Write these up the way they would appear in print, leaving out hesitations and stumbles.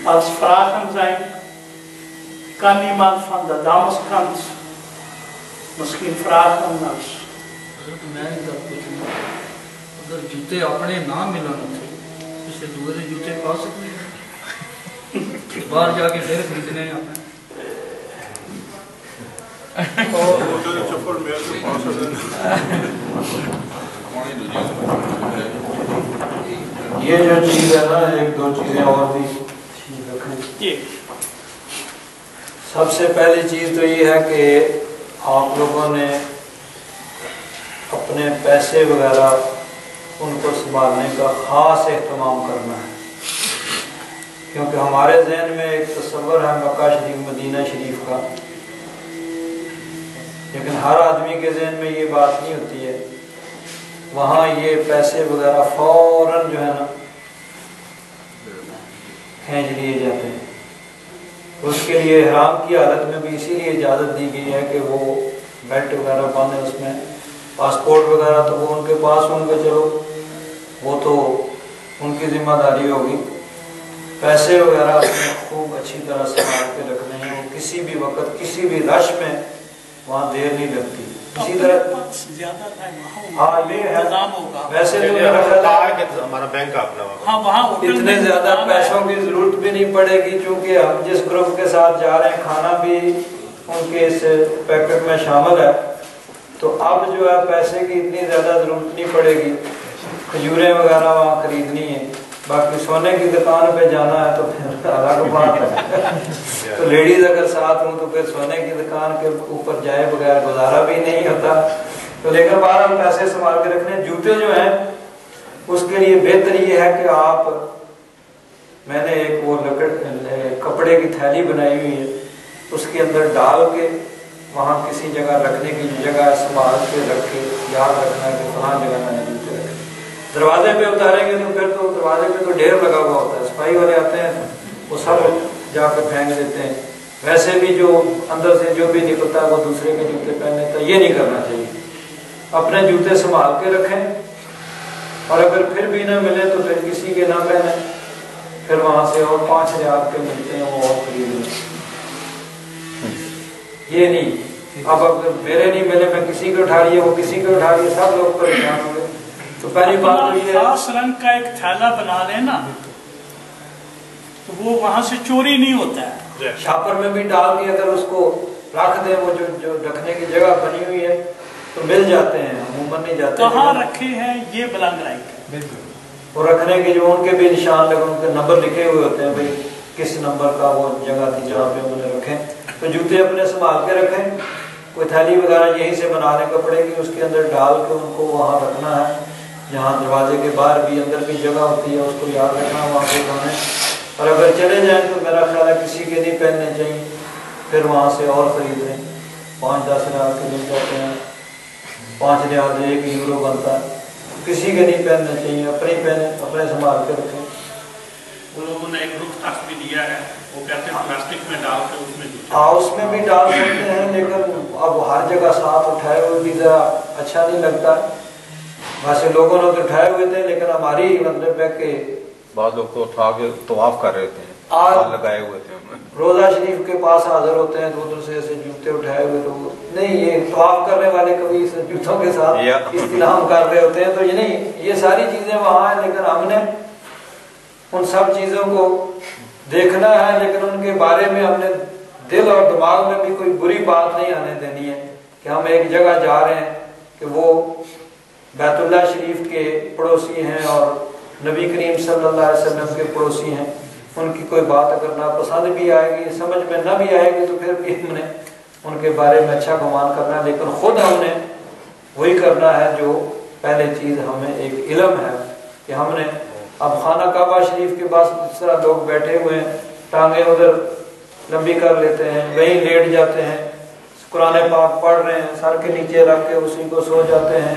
als Fragen zijn, kan iemand van de dameskant misschien vragen als... میں گل پوچھنا اگر جوتے اپنے نہ ملن کسی دوسرے کے جوتے پا سکتے ہیں باہر جا کے پھر خریدنے ہیں اپنے یہ جو چیز ہے نا ایک دو چیزیں اور بھی رکھیں. سب سے پہلی چیز تو یہ ہے کہ آپ لوگوں نے اپنے پیسے وغیرہ ان کو سنبھالنے کا خاص اہتمام کرنا ہے، کیونکہ ہمارے ذہن میں ایک تصور ہے مکہ شریف مدینہ شریف کا، لیکن ہر آدمی کے ذہن میں یہ بات نہیں ہوتی ہے. وہاں یہ پیسے وغیرہ فوراً جو ہے نا کھینچ لیے جاتے ہیں. اس کے لیے احرام کی حالت میں بھی اسی لیے اجازت دی گئی ہے کہ وہ بیلٹ وغیرہ باندھیں. اس میں پاسپورٹ وغیرہ تو وہ ان کے پاس ہوں گے، چلو وہ تو ان کی ذمہ داری ہوگی. پیسے وغیرہ خوب اچھی طرح سنبھال کے رکھنے ہیں، وہ کسی بھی وقت کسی بھی رش میں وہاں دیر نہیں لگتی. اسی طرح ہاں یہ ہے ویسے تو ہمارا بینک اپنا اتنے زیادہ پیسوں کی ضرورت بھی نہیں پڑے گی، چونکہ ہم جس گروپ کے ساتھ جا رہے ہیں کھانا بھی ان کے اس پیکٹ میں شامل ہے، تو اب جو ہے پیسے کی اتنی زیادہ ضرورت نہیں پڑے گی. کھجوریں وغیرہ وہاں خریدنی ہیں، باقی سونے کی دکان پہ جانا ہے تو پھر الگ بات ہے. تو لیڈیز اگر ساتھ ہوں تو پھر سونے کی دکان کے اوپر جائے بغیر گزارا بھی نہیں ہوتا. تو لیکن بہرحال پیسے سنبھال کے رکھنے. جوتے جو ہیں اس کے لیے بہتر یہ ہے کہ آپ، میں نے ایک وہ کپڑے کی تھیلی بنائی ہوئی ہے، اس کے اندر ڈال کے وہاں کسی جگہ رکھنے کی جگہ سنبھال کے رکھ کے یاد رکھنا ہے کہ فلاں جگہ میں نے جوتے رکھے. دروازے پہ اتاریں گے تو پھر تو دروازے پہ تو ڈھیر لگا ہوا ہوتا ہے، صفائی والے آتے ہیں وہ سب جا کر پھینک دیتے ہیں. ویسے بھی جو اندر سے جو بھی نکلتا ہے وہ دوسرے کے جوتے پہن لیتا ہے. یہ نہیں کرنا چاہیے. اپنے جوتے سنبھال کے رکھیں، اور اگر پھر بھی نہ ملے تو پھر کسی کے نہ پہنیں. پھر وہاں سے اور 5 ریال کے ملتے ہیں وہ اور خرید لیں. یہ نہیں اب اگر میرے نہیں ملے میں کسی کو اٹھا رہی ہے، وہ کسی کو اٹھا رہی ہے، سب لوگ پریشان ہوں گے. تو پہلی بات تو یہ خاص رنگ کا ایک تھیلا بنا لیں نا تو وہ وہاں سے چوری نہیں ہوتا ہے. شاپر میں بھی ڈال کے اگر اس کو رکھ دیں، وہ جو رکھنے کی جگہ بنی ہوئی ہے تو مل جاتے ہیں، عموماً نہیں جاتے. کہاں رکھے ہیں یہ بلنگ رائٹ وہ رکھنے کے جو ان کے بھی نشان لگے، ان کے نمبر لکھے ہوئے ہوتے ہیں بھائی کس نمبر کا وہ جگہ تھی جہاں پہ انہوں نے رکھیں. تو جوتے اپنے سنبھال کے رکھیں. کوئی تھیلی وغیرہ یہیں سے بنا لیں کپڑے کی، اس کے اندر ڈال کے ان کو وہاں رکھنا ہے جہاں دروازے کے باہر بھی اندر بھی جگہ ہوتی ہے، اس کو یاد رکھنا وہاں پہ جانا ہے. اور اگر چلے جائیں تو میرا خیال ہے کسی کے نہیں پہننے چاہیے، پھر وہاں سے اور خرید لیں. 5-10 ریال کے مل جاتے ہیں، 5 ریال سے 1 یورو بنتا ہے. کسی کے نہیں پہننے چاہیے، اپنے پہنے، اپنے سنبھال کے رکھیں. وہ لوگوں نے ایک رخ تک بھی دیا ہے، وہ کہتے ہیں پلاسٹک میں ڈال کے اس میں ہاں اس میں بھی ڈال سکتے ہیں، لیکن اب ہر جگہ ساتھ اٹھائے ہوئے بھی ذرا اچھا نہیں لگتا. ویسے لوگوں نے تو اٹھائے ہوئے تھے، لیکن ہماری مطلب ہے کہ بعض لوگ تو اٹھا کے طواف کر رہے تھے، لگائے ہوئے تھے. روزہ شریف کے پاس حاضر ہوتے ہیں تو ادھر سے ایسے جوتے اٹھائے ہوئے، تو نہیں یہ طواف کرنے والے کبھی جوتوں کے ساتھ استلام کر رہے ہوتے ہیں. تو یہ نہیں، یہ ساری چیزیں وہاں ہیں، لیکن ہم نے ان سب چیزوں کو دیکھنا ہے، لیکن ان کے بارے میں ہم نے دل اور دماغ میں بھی کوئی بری بات نہیں آنے دینی ہے کہ ہم ایک جگہ جا رہے ہیں کہ وہ بیت اللہ شریف کے پڑوسی ہیں اور نبی کریم صلی اللہ علیہ وسلم کے پڑوسی ہیں. ان کی کوئی بات اگر ناپسند بھی آئے گی، سمجھ میں نہ بھی آئے گی، تو پھر بھی ہم نے ان کے بارے میں اچھا گمان کرنا ہے. لیکن خود ہم نے وہی کرنا ہے جو پہلے چیز ہمیں ایک علم ہے کہ ہم نے اب خانہ کعبہ شریف کے پاس جس طرح لوگ بیٹھے ہوئے ہیں، ٹانگیں ادھر لمبی کر لیتے ہیں، وہیں لیٹ جاتے ہیں، قرآن پاک پڑھ رہے ہیں، سر کے نیچے رکھ کے اسی کو سو جاتے ہیں.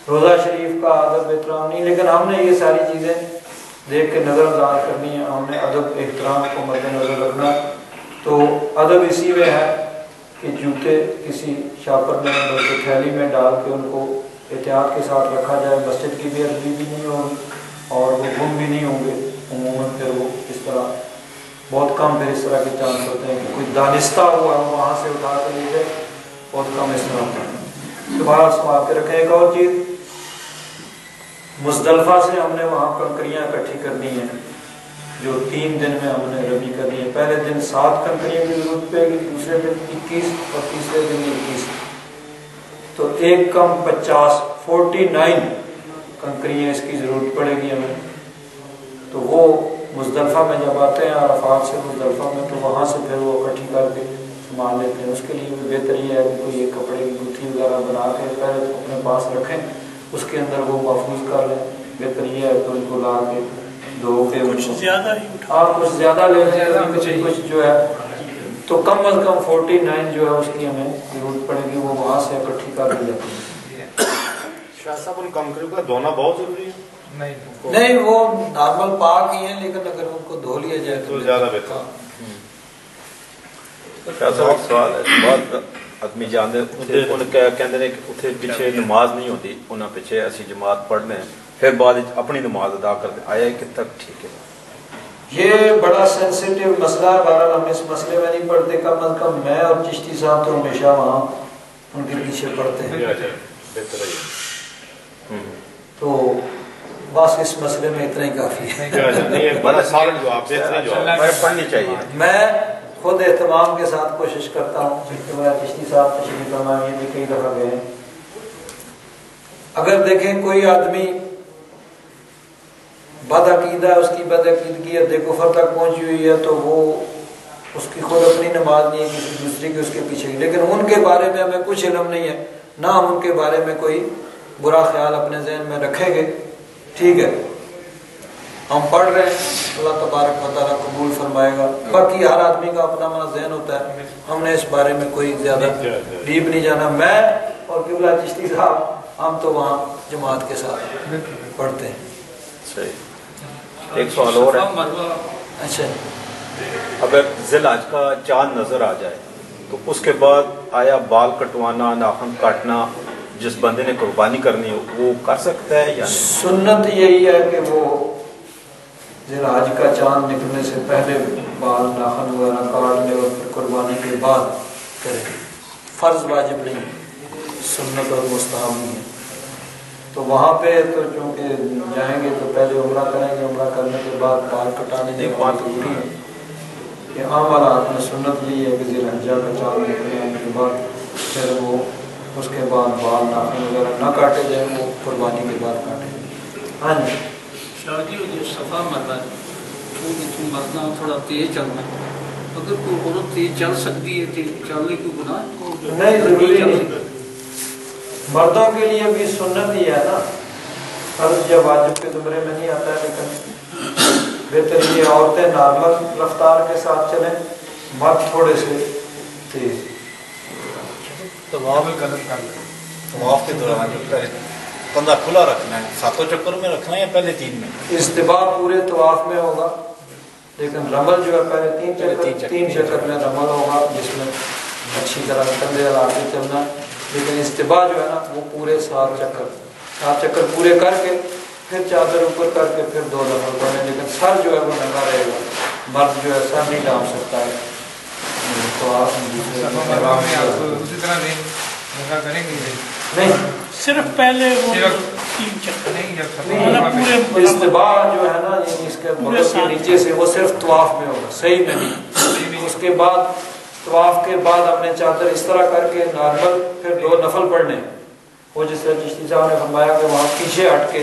روزہ شریف کا ادب احترام نہیں. لیکن ہم نے یہ ساری چیزیں دیکھ کے نظر انداز کرنی ہے. ہم نے ادب احترام کو مد نظر رکھنا. تو ادب اسی میں ہے کہ جوتے کسی شاپر میں بلکہ تھیلی میں ڈال کے ان کو احتیاط کے ساتھ رکھا جائے. مسجد کی بھی عرضی بھی نہیں ہوگی اور وہ گم بھی نہیں ہوں گے. عموماً پھر وہ اس طرح بہت کم پھر اس طرح کے چانس ہوتے ہیں کہ کوئی دانستہ ہوا وہاں سے اٹھا کے لے جائے، بہت کم اس طرح ہوتا ہے۔ دوبارہ سنبھال کے رکھیں۔ ایک اور چیز، مزدلفہ سے ہم نے وہاں کنکریاں اکٹھی کرنی ہیں جو 3 دن میں ہم نے رمی کرنی ہے۔ پہلے دن 7 کنکریوں کی ضرورت پڑے گی، دوسرے دن 21 اور تیسرے دن 21، تو 1 کم 50 49 کنکریاں اس کی ضرورت پڑے گی ہمیں۔ تو وہ مزدلفہ میں جب آتے ہیں عرفات سے مزدلفہ میں، تو وہاں سے پھر وہ اکٹھی کر کے سامان لیتے ہیں۔ اس کے لیے بھی بہتر یہ ہے کہ کوئی ایک کپڑے کی گتھی وغیرہ بنا کے پہلے تو اپنے پاس رکھیں، اس کے اندر وہ محفوظ کر لیں۔ بہتر یہ ہے کہ ان کو لا کے دھو کے کچھ زیادہ ہی اٹھا، آپ کچھ زیادہ لے لیں، کچھ جو ہے تو کم از کم 49 جو ہے اس کی ہمیں ضرورت پڑے گی، وہ وہاں سے اکٹھی کر دی جاتی ہے۔ شاہ صاحب ان کنکریوں کا دھونا بہت ضروری ہے؟ نہیں، وہ نارمل پاک ہی ہیں، لیکن اگر ان کو دھو لیا جائے تو زیادہ بہتر۔ شاہ صاحب ایک سوال ہے، بہت آدمی جانے کہتے ہیں کہ اتنے پیچھے نماز نہیں ہوتی، انہیں پیچھے اسی جماعت پڑھنے پھر بعد اپنی نماز ادا کرتے، آیا کہ تک ٹھیک ہے؟ یہ بڑا سینسیٹیو مسئلہ ہے۔ بہرحال ہم اس مسئلے میں نہیں پڑھتے، کم از کم میں اور چشتی صاحب تو ہمیشہ وہاں ان کے پیچھے پڑھتے ہیں، بہتر ہے۔ تو بس اس مسئلے میں اتنا ہی کافی ہے۔ پڑھنی چاہیے۔ میں خود اہتمام کے ساتھ کوشش کرتا ہوں، چشتی صاحب تشریف فرمائے بھی کئی دفعہ گئے ہیں۔ اگر دیکھیں کوئی آدمی بد عقیدہ ہے، اس کی بد عقیدگی ہے، کفر تک پہنچی ہوئی ہے، تو وہ اس کی خود اپنی نماز نہیں ہے، کسی دوسرے کی اس کے پیچھے، لیکن ان کے بارے میں ہمیں کچھ علم نہیں ہے، نہ ہم ان کے بارے میں کوئی برا خیال اپنے ذہن میں رکھیں گے۔ ٹھیک ہے، ہم پڑھ رہے ہیں، اللہ تبارک و تعالیٰ قبول فرمائے گا، باقی ہر آدمی کا اپنا اپنا ذہن ہوتا ہے، ہم نے اس بارے میں کوئی زیادہ ڈیپ نہیں جانا۔ میں اور قبلہ چشتی صاحب ہم تو وہاں جماعت کے ساتھ پڑھتے ہیں۔ صحیح۔ ایک سوال اور ہے، اچھا، اگر ذی الحج کا چاند نظر آ جائے تو اس کے بعد آیا بال کٹوانا، ناخن کاٹنا جس بندے نے قربانی کرنی ہو وہ کر سکتا ہے یا نہیں؟ سنت یہی ہے کہ وہ ذی الحج کا چاند نکلنے سے پہلے بال ناخن وغیرہ کاٹ لے اور پھر قربانی کے بعد کرے، فرض واجب نہیں، سنت اور مستحب نہیں ہے۔ تو وہاں پہ تو چونکہ جائیں گے تو پہلے عمرہ کریں گے، عمرہ کرنے کے بعد بال کٹانے کی بات ضروری ہے۔ یہ عام والا آپ نے سنت لی ہے کہ ذی الحجہ کا چاند نکلنے کے بعد پھر وہ اس کے بعد بال ناخن وغیرہ نہ کاٹے جائیں، وہ قربانی کے بعد کاٹے۔ ہاں جی شاہ جی، جو صفا مرنا مرنا تھوڑا تیز چلنا، اگر کوئی عورت تیز چل سکتی ہے تو چلنے کو گناہ نہیں، ضروری نہیں، مردوں کے لیے بھی سنت ہی ہے نا، فرض یا واجب کے زمرے میں نہیں آتا ہے، لیکن بہتر یہ عورتیں نارمل رفتار کے ساتھ چلیں، مرد تھوڑے سے تیز۔ طواف کے دوران کندھا کھلا رکھنا ہے، 7 چکر میں رکھنا ہے یا پہلے 3 میں؟ استباع پورے طواف میں ہوگا، لیکن رمل جو ہے پہلے 3 چکر میں رمل ہوگا، جس میں اچھی طرح کندھے اور آگے چلنا ہے، لیکن استباع جو ہے نا وہ پورے 7 چکر پورے کر کے پھر چادر اوپر کر کے پھر 2 نفل پڑھیں، لیکن سر جو ہے وہ ننگا رہے گا، مرد جو ہے سر نہیں ڈال سکتا ہے۔ نہیں، صرف پہلے وہ 3 چکر، استباع جو ہے نا اس کے بغل کے نیچے سے وہ صرف طواف میں ہوگا، صحیح نہیں۔ اس کے بعد طواف کے بعد اپنے چادر اس طرح کر کے نارمل پھر 2 نفل پڑھنے، وہ جس طرح چشتی صاحب نے فرمایا کہ وہاں پیچھے ہٹ کے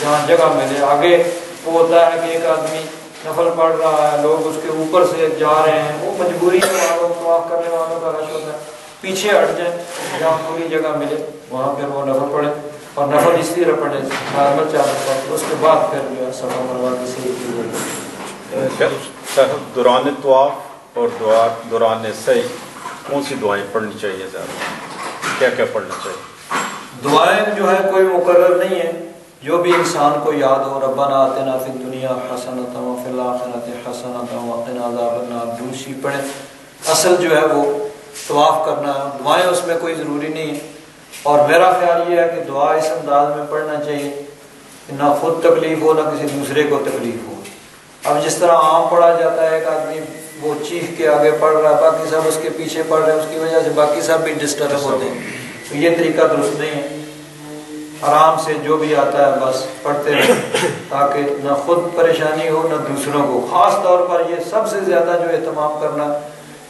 جہاں جگہ ملے، آگے وہ ہوتا ہے کہ ایک آدمی نفل پڑھ رہا ہے، لوگ اس کے اوپر سے جا رہے ہیں، وہ مجبوری ہے، طواف کرنے والوں کا رش ہوتا ہے، پیچھے ہٹ جائیں جہاں پوری جگہ ملے وہاں پھر وہ نفل پڑھیں، اور نفل اس لیے پڑھیں نارمل چادر پڑھ، اس کے بعد پھر جو ہے صفا مروہ کی سعی کی جائے۔ دوران طواف اور دوران سعی کون سی دعائیں پڑھنی چاہیے زیادہ؟ کیا کیا پڑھنا چاہیے؟ دعائیں جو ہے کوئی مقرر نہیں ہے، جو بھی انسان کو یاد ہو، ربنا آتنا فی الدنیا حسنۃ وفی الآخرۃ حسنۃ وقنا عذاب النار، دوسری پڑھیں۔ اصل جو ہے وہ طواف کرنا ہے، دعائیں اس میں کوئی ضروری نہیں ہے، اور میرا خیال یہ ہے کہ دعا اس انداز میں پڑھنا چاہیے کہ نہ خود تکلیف ہو نہ کسی دوسرے کو تکلیف ہو، اب جس طرح عام پڑھا جاتا ہے، ایک آدمی وہ چیخ کے آگے پڑھ رہا ہے، باقی سب اس کے پیچھے پڑھ رہے ہیں، اس کی وجہ سے باقی سب بھی ڈسٹرب ہوتے ہیں، تو یہ طریقہ درست نہیں ہے۔ آرام سے جو بھی آتا ہے بس پڑھتے رہیں، تاکہ نہ خود پریشانی ہو نہ دوسروں کو۔ خاص طور پر یہ سب سے زیادہ جو اہتمام کرنا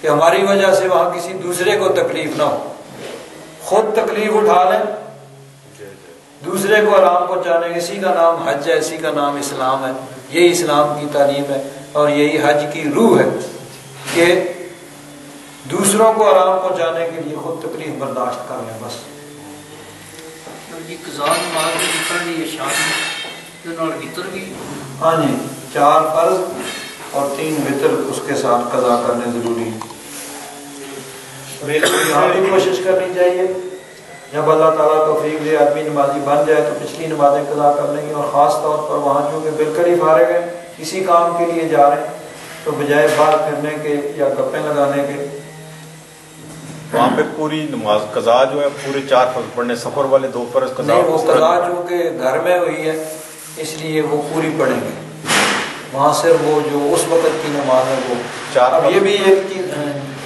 کہ ہماری وجہ سے وہاں کسی دوسرے کو تکلیف نہ ہو، خود تکلیف اٹھا لیں، دوسرے کو آرام پہنچانے، اسی کا نام حج ہے، اسی کا نام اسلام ہے، یہی اسلام کی تعلیم ہے اور یہی حج کی روح ہے کہ دوسروں کو آرام پہنچانے کے لیے خود تکلیف برداشت کر لیں بس۔ جی قضا نماز بھی پڑھنی ہے شام میں، وطر بھی؟ ہاں جی، 4 فرض اور 3 وطر اس کے ساتھ قضا کرنے ضروری ہے۔ یہاں بھی کوشش کرنی چاہیے، جب اللہ تعالیٰ توفیق دے آدمی نمازی بن جائے تو پچھلی نمازیں قضا کر لیں گے، اور خاص طور پر وہاں چونکہ بالکل ہی فارغ ہیں، کسی کام کے لیے جا رہے ہیں، تو بجائے باہر پھرنے کے یا گپیں لگانے کے وہاں پہ پوری نماز قضا جو ہے پورے 4 فرض پڑھنے، سفر والے 2 فرض قضا نہیں، وہ قضا چونکہ گھر میں ہوئی ہے اس لیے وہ پوری پڑھیں گے، وہاں صرف وہ جو اس وقت کی نماز ہے وہ 4۔ اب یہ بھی ایک چیز،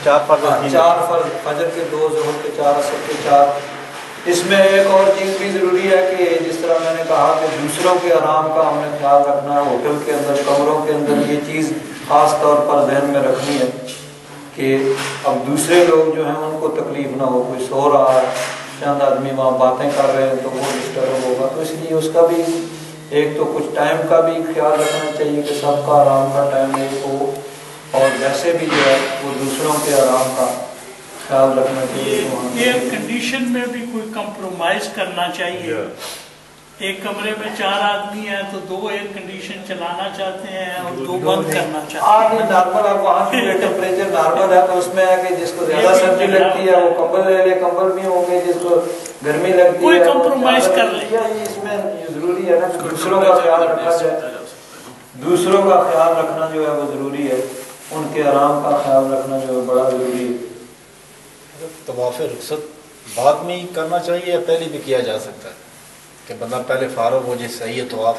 4 فرض، 4 فرض، فجر کے 2، ظہر کے 4، عصر کے 4۔ اس میں ایک اور چیز بھی ضروری ہے کہ جس طرح میں نے کہا کہ دوسروں کے آرام کا ہم نے خیال رکھنا ہے، ہوٹل کے اندر، کمروں کے اندر، یہ چیز خاص طور پر ذہن میں رکھنی ہے کہ اب دوسرے لوگ جو ہیں ان کو تکلیف نہ ہو، کوئی سو رہا ہے، چند آدمی وہاں باتیں کر رہے ہیں تو وہ ڈسٹرب ہوگا، تو اس لیے اس کا بھی ایک تو کچھ ٹائم کا بھی خیال رکھنا چاہیے کہ سب کا آرام کا ٹائم ایک ہو، اور ویسے بھی جو ہے وہ دوسروں کے آرام کا خیال رکھنا چاہیے۔ ایئر کنڈیشن میں بھی کوئی کمپرومائز کرنا چاہیے۔ ایک کمرے میں 4 آدمی ہیں تو 2 ایئر کنڈیشن چلانا چاہتے ہیں اور 2 بند کرنا چاہتے ہیں۔ نارمل اب وہاں کی ٹیمپریچر نارمل ہے تو اس میں ہے کہ جس کو زیادہ سردی لگتی ہے وہ کمبل لے لے، کمبل بھی ہوں گے، جس کو گرمی لگتی ہے کوئی کمپرومائز کر لے۔ اس میں ضروری ہے نا کہ دوسروں کا خیال رکھا جائے، دوسروں کا خیال رکھنا جو ہے وہ ضروری ہے، ان کے آرام کا خیال رکھنا جو ہے بڑا ضروری ہے۔ طواف رخصت بعد میں ہی کرنا چاہیے یا پہلے بھی کیا جا سکتا ہے کہ بندہ پہلے فارغ ہو جائے؟ صحیح ہے طواف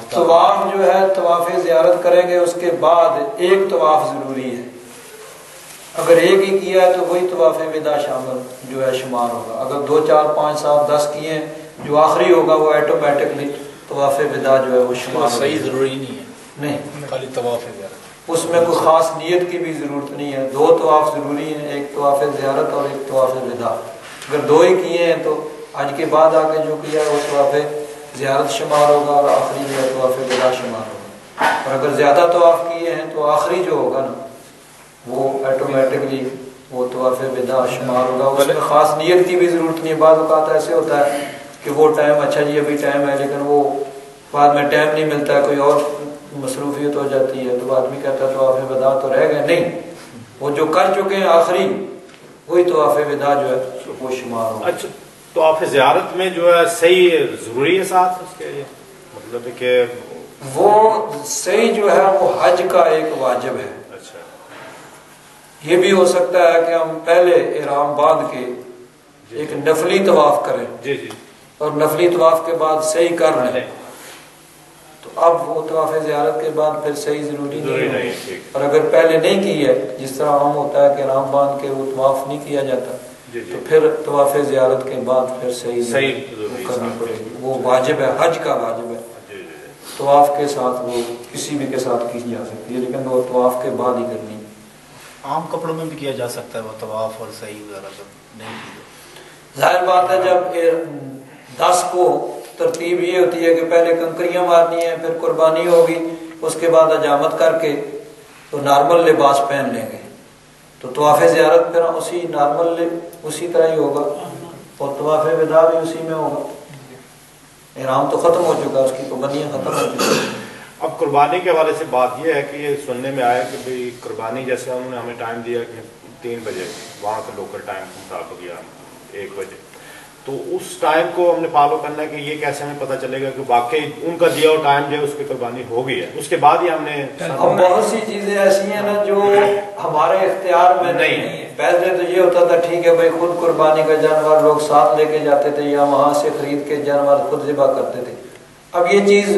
جو ہے طواف زیارت کریں گے اس کے بعد ایک طواف ضروری ہے، اگر ایک ہی کیا ہے تو وہی طواف وداع شامل جو ہے شمار ہوگا، اگر 2 4 5 7 10 کیے ہیں جو آخری ہوگا وہ ایٹومیٹکلی طواف وداع جو ہے وہ شمار ہوگا۔ صحیح ضروری نہیں ہے، نہیں، خالی طواف زیارت، اس میں کوئی خاص نیت کی بھی ضرورت نہیں ہے، 2 طواف ضروری ہیں، ایک طواف زیارت اور ایک طواف وداع۔ اگر 2 ہی کیے ہیں تو حج کے بعد آگے جو کیا ہے وہ طواف زیارت شمار ہوگا اور آخری جو ہے طواف وداع شمار ہوگا، اور اگر زیادہ طواف کیے ہیں تو آخری جو ہوگا نا وہ ایٹومیٹکلی وہ طواف وداع شمار ہوگا، اس میں خاص نیت کی بھی ضرورت نہیں ہے۔ بعض اوقات ایسے ہوتا ہے کہ وہ ٹائم اچھا جی ابھی ٹائم ہے لیکن وہ بعد میں ٹائم نہیں ملتا ہے، کوئی اور مصروفیت ہو جاتی ہے تو آدمی کہتا ہے طواف وداع تو رہ گئے، نہیں، وہ جو کر چکے ہیں آخری وہی طواف وداع جو ہے وہ شمار ہوگا۔ اچھا، طواف زیارت میں جو ہے صحیح ضروری ہے ساتھ اس کے لیے، مطلب کہ وہ صحیح جو ہے وہ حج کا ایک واجب ہے۔ اچھا، یہ بھی ہو سکتا ہے کہ ہم پہلے احرام باندھ کے ایک نفلی طواف کریں جی جی، اور نفلی طواف کے بعد صحیح کر لیں، تو اب وہ طواف زیارت کے بعد پھر صحیح ضروری نہیں ہے، اور اگر پہلے نہیں کی ہے جس طرح عام ہوتا ہے کہ احرام باندھ کے وہ طواف نہیں کیا جاتا تو پھر طواف زیارت کے بعد پھر صحیح کرنی پڑے گی، وہ واجب ہے، حج کا واجب ہے، طواف کے ساتھ وہ کسی بھی کے ساتھ کی جا سکتی ہے لیکن وہ طواف کے بعد ہی کرنی ہے۔ عام کپڑوں میں بھی کیا جا سکتا ہے وہ طواف اور صحیح وغیرہ جب نہیں کیا؟ ظاہر بات ہے جب 10 کو ترتیب یہ ہوتی ہے کہ پہلے کنکریاں مارنی ہیں، پھر قربانی ہوگی، اس کے بعد حجامت کر کے تو نارمل لباس پہن لیں گے، تو طواف زیارت پھر اسی نارمل اسی طرح ہی ہوگا اور طواف وداع بھی اسی میں ہوگا۔ احرام تو ختم ہو چکا، اس کی پابندیاں ختم ہو چکی ہیں۔ اب قربانی کے حوالے سے بات یہ ہے کہ یہ سننے میں آیا کہ بھئی قربانی جیسے انہوں نے ہمیں ٹائم دیا کہ 3 بجے وہاں کا لوکل ٹائم کے مطابق یا 1 بجے، تو اس ٹائم کو ہم نے فالو کرنا ہے کہ یہ کیسے ہمیں پتہ چلے گا کہ واقعی ان کا دیا ہوا ٹائم جو ہے اس کی قربانی ہو گئی ہے، اس کے بعد ہی ہم نے اب بہت سی چیزیں ایسی ہیں نا جو ہمارے اختیار میں نہیں ہیں۔ پہلے تو یہ ہوتا تھا ٹھیک ہے بھائی خود قربانی کا جانور لوگ ساتھ لے کے جاتے تھے یا وہاں سے خرید کے جانور خود ذبح کرتے تھے، اب یہ چیز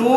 2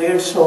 150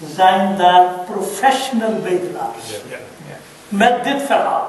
zijn daar professional bedelaars met dit verhaal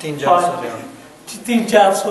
300-400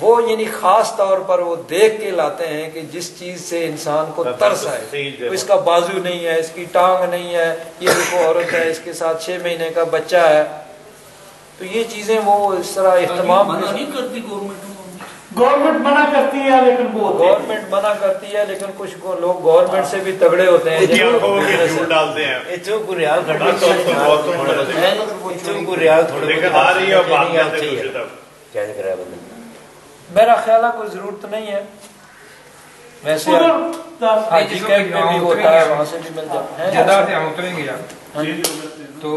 وہ یعنی خاص طور پر وہ دیکھ کے لاتے ہیں کہ جس چیز سے انسان کو ترس آئے، اس کا بازو نہیں ہے، اس کی ٹانگ نہیں ہے، یہ دیکھو عورت ہے، اس کے ساتھ 6 مہینے کا بچہ ہے، تو یہ چیزیں وہ اس طرح اہتمام منع نہیں کرتی گورنمنٹ منع کرتی ہے، لیکن وہ گورنمنٹ منع کرتی ہے، لیکن کچھ لوگ گورنمنٹ سے بھی تگڑے ہوتے ہیں، ڈالتے ہیں میرا خیال ہے کوئی ضرورت نہیں ہے، ویسے حاجی کیمپ میں بھی ہوتا ہے، وہاں سے بھی مل جاتا ہے، جدہ سے ہم اتریں گے یار تو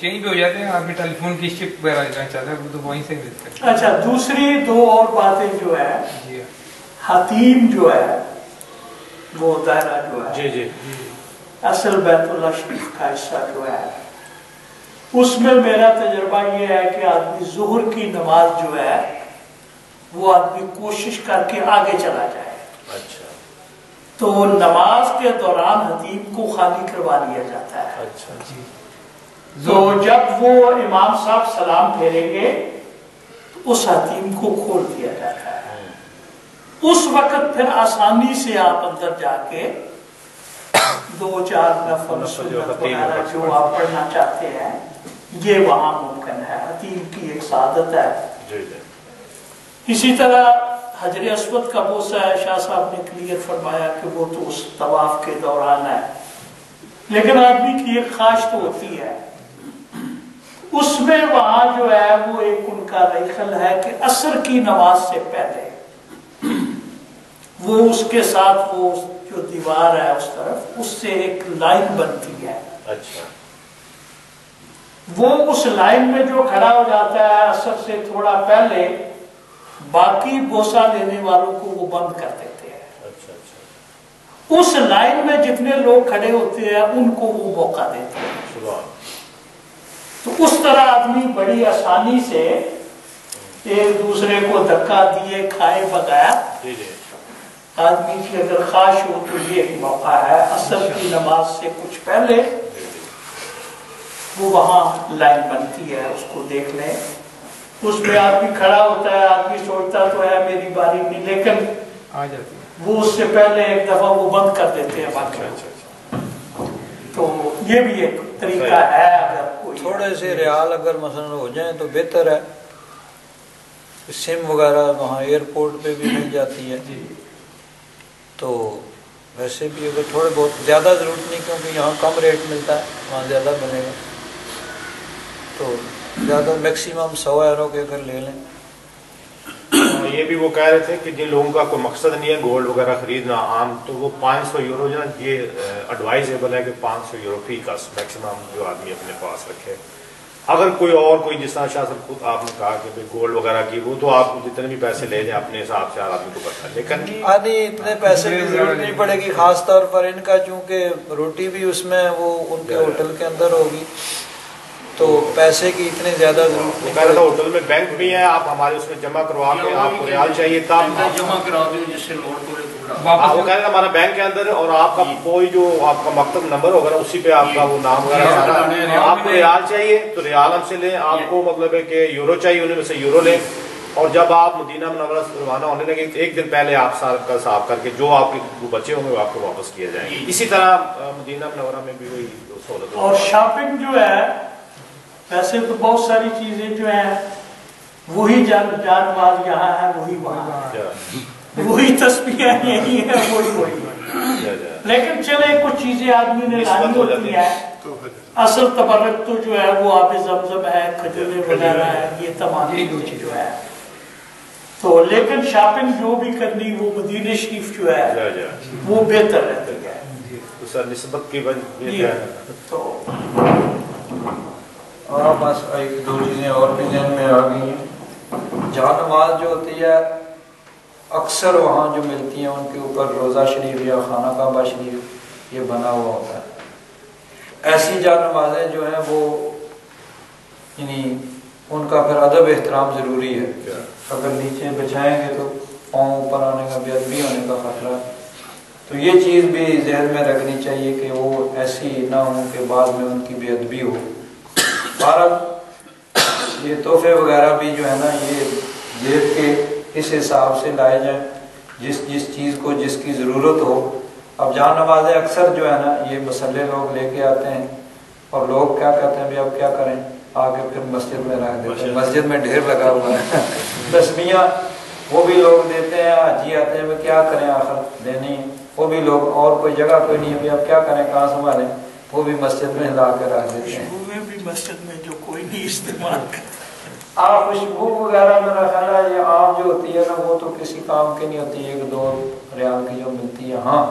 چینج بھی ہو جاتے ہیں، آپ ٹیلی فون کی شپ وغیرہ چاہتا ہے وہ تو وہیں سے ملتے ہیں۔ اچھا دوسری 2 اور باتیں جو ہے، حتیم جو ہے وہ دائرہ جو ہے جی جی اصل بیت اللہ شریف کا حصہ جو ہے، اس میں میرا تجربہ یہ ہے کہ آدمی ظہر کی نماز جو ہے وہ آدمی کوشش کر کے آگے چلا جائے، اچھا تو نماز کے دوران حتیم کو خالی کروا لیا جاتا ہے، اچھا تو جب وہ امام صاحب سلام پھیریں گے تو اس حتیم کو کھول دیا جاتا ہے، اس وقت پھر آسانی سے آپ اندر جا کے 2-4 نفل سنت وغیرہ جو آپ پڑھنا چاہتے ہیں یہ وہاں ممکن ہے، حتیم کی ایک سعادت ہے۔ اسی طرح حجر اسود کا بوسہ ہے، شاہ صاحب نے کلیئر فرمایا کہ وہ تو اس طواف کے دوران ہے، لیکن آدمی کی ایک خواہش تو ہوتی ہے، اس میں وہاں جو ہے وہ ایک ان کا ریخل ہے کہ عصر کی نماز سے پہلے وہ اس کے ساتھ وہ جو دیوار ہے اس طرف، اس سے ایک لائن بنتی ہے، اچھا وہ اس لائن میں جو کھڑا ہو جاتا ہے عصر سے تھوڑا پہلے، باقی بوسہ لینے والوں کو وہ بند کر دیتے ہیں، اس لائن میں جتنے لوگ کھڑے ہوتے ہیں ان کو وہ موقع دیتے ہیں، تو اس طرح آدمی بڑی آسانی سے ایک دوسرے کو دھکا دیے کھائے بغیر آدمی کی اگر خواہش ہو تو یہ ایک موقع ہے، عصر کی نماز سے کچھ پہلے وہ وہاں لائن بنتی ہے، اس کو دیکھ لیں، اس میں آدمی کھڑا ہوتا ہے، آدمی سوچتا تو ہے میری باری نہیں، لیکن آ جاتی ہے، وہ اس سے پہلے ایک دفعہ وہ بند کر دیتے ہیں باقی، تو یہ بھی ایک طریقہ ہے۔ اگر کوئی تھوڑے سے ریال اگر مثلا ہو جائیں تو بہتر ہے، سم وغیرہ وہاں ایئرپورٹ پہ بھی مل جاتی ہے، تو ویسے بھی اگر تھوڑے بہت، زیادہ ضرورت نہیں کیونکہ یہاں کم ریٹ ملتا ہے، وہاں زیادہ ملے گا، تو زیادہ میکسیمم 100 یورو کے اگر لے لیں۔ یہ بھی وہ کہہ رہے تھے کہ جن لوگوں کا کوئی مقصد نہیں ہے گولڈ وغیرہ خریدنا عام، تو وہ 500 یورو جو ہے یہ ایڈوائزیبل ہے کہ 500 یورو فی کس میکسیمم جو آدمی اپنے پاس رکھے۔ اگر کوئی اور کوئی جس طرح شاہ صاحب خود آپ نے کہا کہ گولڈ وغیرہ کی، وہ تو آپ جتنے بھی پیسے لے جائیں اپنے حساب سے ہر آدمی کو پتہ ہے، لیکن آدھی اتنے پیسے کی ضرورت نہیں پڑے گی، خاص طور پر ان کا چونکہ روٹی بھی اس میں وہ ان کے ہوٹل کے اندر ہوگی، تو پیسے کی اتنے زیادہ ضرورت نہیں کہہ رہا تھا ہوٹل میں بینک بھی ہے، آپ ہمارے اس میں جمع کروا کے آپ کو ریال چاہیے تب جمع کرا دو جس سے لوڈ پڑے وہ کہہ رہے تھے ہمارا بینک کے اندر، اور آپ کا کوئی جو آپ کا مکتب نمبر ہوگا اسی پہ آپ کا وہ نام وغیرہ، آپ کو ریال چاہیے تو ریال ہم سے لیں، آپ کو مطلب ہے کہ یورو چاہیے انہیں میں سے یورو لیں، اور جب آپ مدینہ منورہ سے روانہ ہونے لگے 1 دن پہلے آپ صاف کر کے جو آپ کے بچے ہوں گے وہ آپ کو واپس کیے جائیں گے۔ اسی طرح مدینہ منورہ میں بھی وہی سہولت اور شاپنگ جو ہے، ویسے تو بہت ساری چیزیں جو ہیں وہی جان مال یہاں ہے وہی وہاں ہے، وہی تسبیحیں یہی ہیں وہی، لیکن چلے کچھ چیزیں آدمی نے لانی ہوتی ہیں، اصل تبرک تو جو ہے وہ آب زمزم ہے، کھجوریں وغیرہ ہے، یہ تمام چیزیں جو ہے، تو لیکن شاپنگ جو بھی کرنی وہ مدینہ شریف جو ہے وہ بہتر رہتی ہے، نسبت کی وجہ تو بس 1-2 چیزیں اور بھی ذہن میں آ گئی ہیں۔ جہاں نماز جو ہوتی ہے اکثر وہاں جو ملتی ہیں ان کے اوپر روزہ شریف یا خانہ کعبہ شریف یہ بنا ہوا ہوتا ہے، ایسی جا نمازیں جو ہیں وہ یعنی ان کا پھر ادب احترام ضروری ہے، اگر نیچے بچھائیں گے تو پاؤں اوپر آنے کا، بے ادبی ہونے کا خطرہ ہے، تو یہ چیز بھی ذہن میں رکھنی چاہیے کہ وہ ایسی نہ ہو کہ بعد میں ان کی بے ادبی ہو۔ بہرحال یہ تحفے وغیرہ بھی جو ہے نا یہ دیکھ کے اس حساب سے لائے جائیں جس چیز کو جس کی ضرورت ہو. اب جان نمازیں اکثر جو ہے نا یہ مسئلے لوگ لے کے آتے ہیں اور لوگ کیا کہتے ہیں اب کیا کریں, آگے پھر مسجد میں رکھ دیتے ہیں, مسجد میں ڈھیر لگا ہوا ہے. تسمیہ وہ بھی لوگ دیتے ہیں, حاجی آتے ہیں کیا کریں آخر دینی, وہ بھی لوگ, اور کوئی جگہ کوئی نہیں ہے اب کیا کریں کہاں سنبھالیں, وہ بھی مسجد میں لا کے رکھ دیتے ہیں. خوشبو میں بھی مسجد میں جو کوئی نہیں استعمال کرتا. خوشبو وغیرہ میرا خیال ہے یہ عام جو ہوتی ہے نا وہ تو کسی کام کی نہیں ہوتی, 1-2 ریال کی جو ملتی ہے, ہاں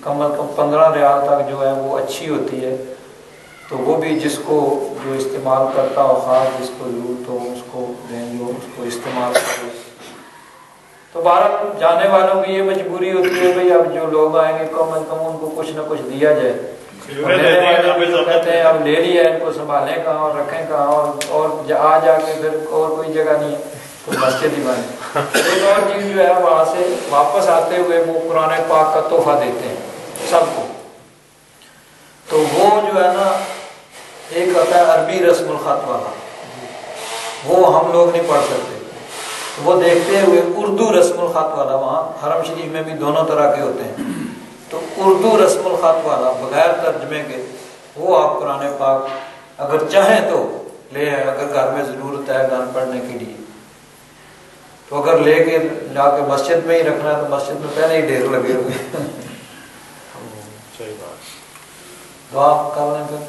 کم از کم 15 ریال تک جو ہے وہ اچھی ہوتی ہے, تو وہ بھی جس کو جو استعمال کرتا ہو, خاص جس کو ضرورت ہو اس کو دیں, جو اس کو استعمال کرے. تو بہرحال جانے والوں کی یہ مجبوری ہوتی ہے بھائی اب جو لوگ آئیں گے کم از کم ان کو کچھ نہ کچھ دیا جائے. کہتے ہیں اب لے لیا ان کو سنبھالیں کہاں اور رکھیں کہاں, اور آ جا کے پھر اور کوئی جگہ نہیں ہے تو مسجد ہی بنے. ایک اور چیز جو ہے وہاں سے واپس آتے ہوئے وہ قرآن پاک کا تحفہ دیتے ہیں سب کو. تو وہ جو ہے نا ایک ہوتا ہے عربی رسم الخط والا, وہ ہم لوگ نہیں پڑھ سکتے, وہ دیکھتے ہوئے اردو رسم الخط والا, وہاں حرم شریف میں بھی دونوں طرح کے ہوتے ہیں, تو اردو رسم الخط والا بغیر ترجمے کے وہ آپ قرآن پاک اگر چاہیں تو لے آئے, اگر گھر میں ضرورت ہے گھر پڑھنے کے لیے تو اگر لے کے جا کے مسجد میں ہی رکھنا ہے تو مسجد میں پہلے ہی ڈھیر لگے ہوئے. صحیح بات. دعا کر لیں پھر.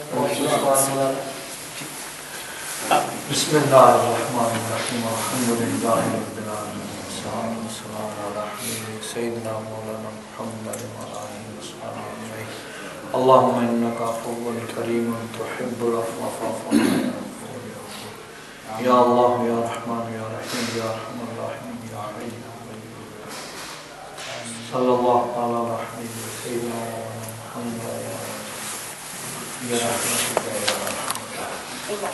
بسم اللہ الرحمن الرحیم الحمد للہ رب العالمین والصلاۃ والسلام علی سیدنا مولانا محمد وعلی آلہ وصحبہ اجمعین. اللهم انك عفو کریم تحب العفو فاعف عنا یا اللہ یا رحمان یا رحیم یا ارحم الراحمین یا حی یا قیوم. صلی اللہ علی سیدنا محمد یا رحمتک یا